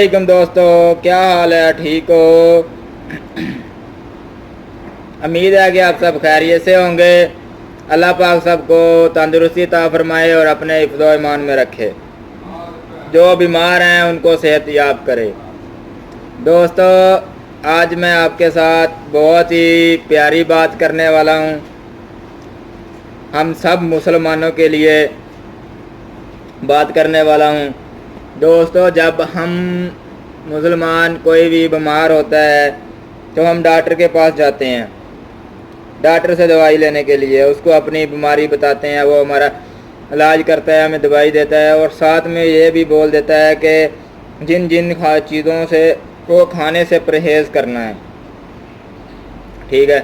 علیکم دوستو، کیا حال ہے؟ ٹھیک ہو؟ امید ہے کہ آپ سب خیریت سے ہوں گے۔ اللہ پاک سب کو تندرستی عطا فرمائے اور اپنے حفظ و ایمان میں رکھے۔ جو بیمار ہیں ان کو صحت یاب کرے۔ دوستو، آج میں آپ کے ساتھ بہت ہی پیاری بات کرنے والا ہوں۔ ہم سب مسلمانوں کے لیے بات کرنے والا ہوں۔ دوستو، جب ہم مسلمان کوئی بھی بیمار ہوتا ہے تو ہم ڈاکٹر کے پاس جاتے ہیں، ڈاکٹر سے دوائی لینے کے لیے۔ اس کو اپنی بیماری بتاتے ہیں، وہ ہمارا علاج کرتا ہے، ہمیں دوائی دیتا ہے، اور ساتھ میں یہ بھی بول دیتا ہے کہ جن چیزوں سے وہ کھانے سے پرہیز کرنا ہے۔ ٹھیک ہے،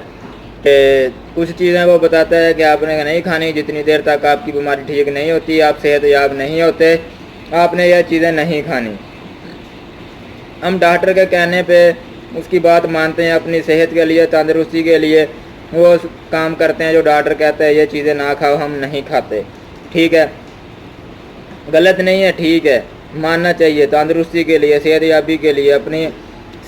کہ کچھ چیزیں وہ بتاتا ہے کہ آپ نے نہیں کھانی جتنی دیر تک آپ کی بیماری ٹھیک نہیں ہوتی، آپ صحت یاب نہیں ہوتے، آپ نے یہ چیزیں نہیں کھانی۔ ہم ڈاکٹر کے کہنے پہ اس کی بات مانتے ہیں، اپنی صحت کے لیے، تندرستی کے لیے وہ کام کرتے ہیں جو ڈاکٹر کہتا ہے یہ چیزیں نہ کھاؤ، ہم نہیں کھاتے۔ ٹھیک ہے، غلط نہیں ہے، ٹھیک ہے، ماننا چاہیے، تندرستی کے لیے، صحت یابی کے لیے، اپنی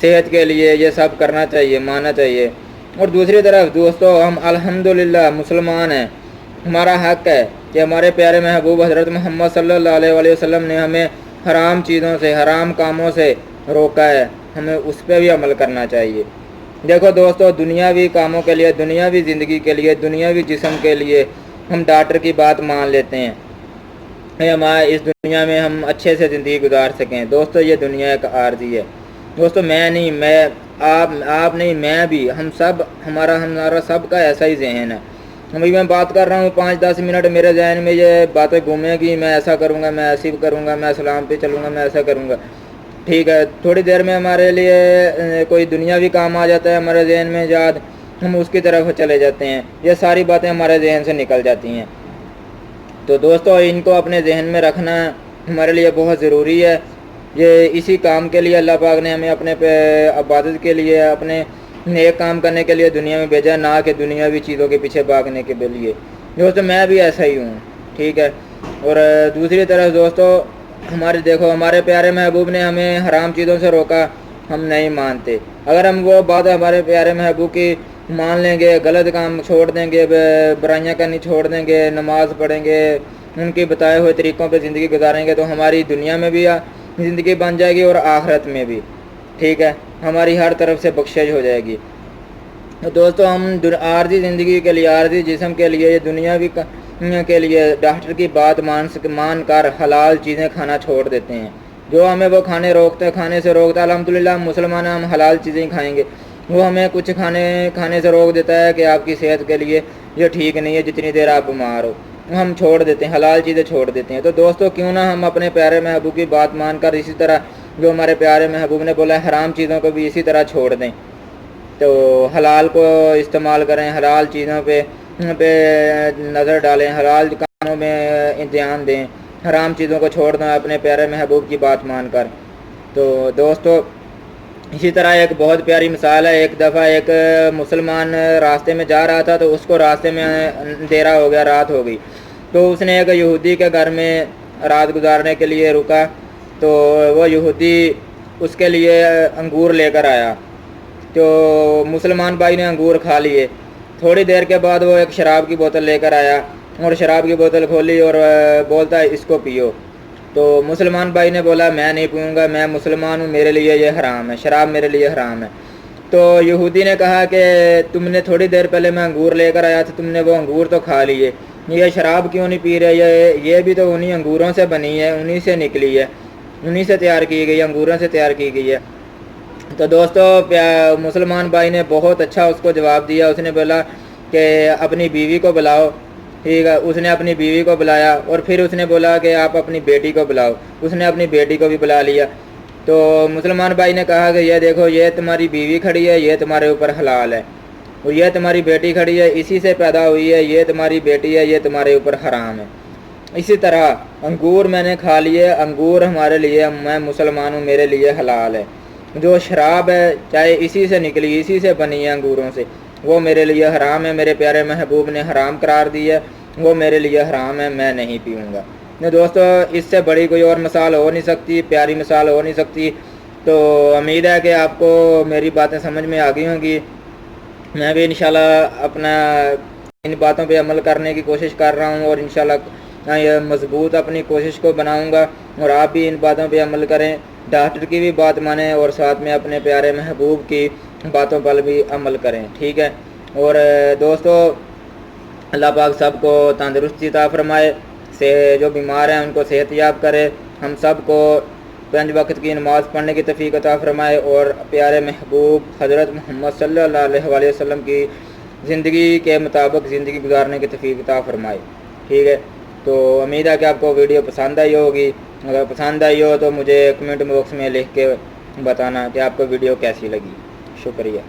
صحت کے لیے یہ سب کرنا چاہیے، ماننا چاہیے۔ اور دوسری طرف دوستو، ہم الحمدللہ مسلمان ہیں، ہمارا حق ہے کہ ہمارے پیارے محبوب حضرت محمد صلی اللہ علیہ وسلم نے ہمیں حرام چیزوں سے، حرام کاموں سے روکا ہے، ہمیں اس پہ بھی عمل کرنا چاہیے۔ دیکھو دوستو، دنیاوی کاموں کے لیے، دنیاوی زندگی کے لیے، دنیاوی جسم کے لیے ہم ڈاکٹر کی بات مان لیتے ہیں کہ ہمارے اس دنیا میں ہم اچھے سے زندگی گزار سکیں۔ دوستو، یہ دنیا ایک عارضی ہے۔ دوستو، میں نہیں، آپ نہیں، میں بھی، ہم سب، ہمارا سب کا ایسا ہی ذہن ہے۔ ابھی میں بات کر رہا ہوں 5-10 منٹ میرے ذہن میں یہ باتیں گھومیں گی، میں ایسا کروں گا، میں ایسی کروں گا، میں اسلام پہ چلوں گا، میں ایسا کروں گا۔ ٹھیک ہے، تھوڑی دیر میں ہمارے لیے کوئی دنیاوی کام آ جاتا ہے ہمارے ذہن میں یاد، ہم اس کی طرف چلے جاتے ہیں، یہ ساری باتیں ہمارے ذہن سے نکل جاتی ہیں۔ تو دوستو، ان کو اپنے ذہن میں رکھنا ہمارے لیے بہت ضروری ہے۔ یہ اسی کام کے لیے اللہ پاک نے ہمیں اپنے عبادت کے لیے، اپنے نیک کام کرنے کے لیے دنیا میں بھیجا، نہ کہ دنیاوی چیزوں کے پیچھے بھاگنے کے لیے۔ دوستو، میں بھی ایسا ہی ہوں، ٹھیک ہے۔ اور دوسری طرف دوستو، دیکھو، ہمارے پیارے محبوب نے ہمیں حرام چیزوں سے روکا، ہم نہیں مانتے۔ اگر ہم وہ بات ہمارے پیارے محبوب کی مان لیں گے، غلط کام چھوڑ دیں گے، برائیاں کرنی چھوڑ دیں گے، نماز پڑھیں گے، ان کے بتائے ہوئے طریقوں پہ زندگی گزاریں گے، تو ہماری دنیا میں بھی زندگی بن جائے گی اور آخرت میں بھی، ٹھیک ہے، ہماری ہر طرف سے بخشش ہو جائے گی۔ دوستو، ہم عارضی زندگی کے لیے، عارضی جسم کے لیے، یہ دنیاوی کے لیے ڈاکٹر کی بات مان کر حلال چیزیں کھانا چھوڑ دیتے ہیں۔ جو ہمیں وہ کھانے سے روکتا ہے، الحمدللہ ہم مسلمان ہیں، ہم حلال چیزیں ہی کھائیں گے۔ وہ ہمیں کچھ کھانے سے روک دیتا ہے کہ آپ کی صحت کے لیے یہ ٹھیک نہیں ہے جتنی دیر آپ بیمار ہو، ہم چھوڑ دیتے ہیں، حلال چیزیں چھوڑ دیتے ہیں۔ تو دوستو، کیوں نہ ہم اپنے پیارے محبوب کی بات مان کر اسی طرح جو ہمارے پیارے محبوب نے بولا ہے، حرام چیزوں کو بھی اسی طرح چھوڑ دیں، تو حلال کو استعمال کریں، حلال چیزوں پہ نظر ڈالیں، حلال کاموں میں دھیان دیں، حرام چیزوں کو چھوڑ دیں اپنے پیارے محبوب کی بات مان کر۔ تو دوستو، اسی طرح ایک بہت پیاری مثال ہے۔ ایک دفعہ ایک مسلمان راستے میں جا رہا تھا، تو اس کو راستے میں اندھیرا ہو گیا، رات ہو گئی، تو اس نے ایک یہودی کے گھر میں رات گزارنے کے لیے رکا، تو وہ یہودی اس کے لیے انگور لے کر آیا، تو مسلمان بھائی نے انگور کھا لیے۔ تھوڑی دیر کے بعد وہ ایک شراب کی بوتل لے کر آیا اور شراب کی بوتل کھولی اور بولتا ہے اس کو پیو۔ تو مسلمان بھائی نے بولا میں نہیں پیوں گا، میں مسلمان ہوں، میرے لیے یہ حرام ہے، شراب میرے لیے حرام ہے۔ تو یہودی نے کہا کہ تم نے تھوڑی دیر پہلے میں انگور لے کر آیا تھا، تم نے وہ انگور تو کھا لیے، یہ شراب کیوں نہیں پی رہے؟ یہ بھی تو انہی انگوروں سے بنی ہے، انہی سے نکلی ہے، انہی سے تیار کی گئی، انگوروں سے تیار کی گئی ہے۔ تو دوستو، مسلمان بھائی نے بہت اچھا اس کو جواب دیا۔ اس نے بولا کہ اپنی بیوی کو بلاؤ، ٹھیک ہے، اس نے اپنی بیوی کو بلایا، اور پھر اس نے بولا کہ آپ اپنی بیٹی کو بلاؤ، اس نے اپنی بیٹی کو بھی بلا لیا۔ تو مسلمان بھائی نے کہا کہ یہ دیکھو، یہ تمہاری بیوی کھڑی ہے، یہ تمہارے اوپر حلال ہے، اور یہ تمہاری بیٹی کھڑی ہے، اسی سے پیدا ہوئی ہے، یہ تمہاری بیٹی ہے، یہ تمہارے اوپر حرام ہے۔ اسی طرح انگور میں نے کھا لیے، انگور ہمارے لیے، میں مسلمان ہوں، میرے لیے حلال ہے۔ جو شراب ہے، چاہے اسی سے نکلی، اسی سے بنی ہے انگوروں سے، وہ میرے لیے حرام ہے، میرے پیارے محبوب نے حرام قرار دی ہے، وہ میرے لیے حرام ہے، میں نہیں پیوں گا۔ دوستو، اس سے بڑی کوئی اور مثال ہو نہیں سکتی، پیاری مثال ہو نہیں سکتی تو امید ہے کہ آپ کو میری باتیں سمجھ میں آ گئی ہوں گی. میں بھی انشاءاللہ اپنا ان باتوں پہ عمل کرنے کی کوشش کر رہا ہوں اور انشاءاللہ یہ مضبوط اپنی کوشش کو بناؤں گا. اور آپ بھی ان باتوں پہ عمل کریں, ڈاکٹر کی بھی بات مانیں اور ساتھ میں اپنے پیارے محبوب کی باتوں پر بھی عمل کریں. ٹھیک ہے. اور دوستو, اللہ پاک سب کو تندرستی عطا فرمائے, سے جو بیمار ہیں ان کو صحت یاب کرے, ہم سب کو 5 وقت کی نماز پڑھنے کی توفیق عطا فرمائے اور پیارے محبوب حضرت محمد صلی اللہ علیہ وآلہ وسلم کی زندگی کے مطابق زندگی گزارنے کی توفیق عطا فرمائے. ٹھیک ہے. تو امید ہے کہ آپ کو ویڈیو پسند آئی ہوگی. اگر پسند آئی ہو تو مجھے کمنٹ باکس میں لکھ کے بتانا کہ آپ کو ویڈیو کیسی لگی. شکریہ.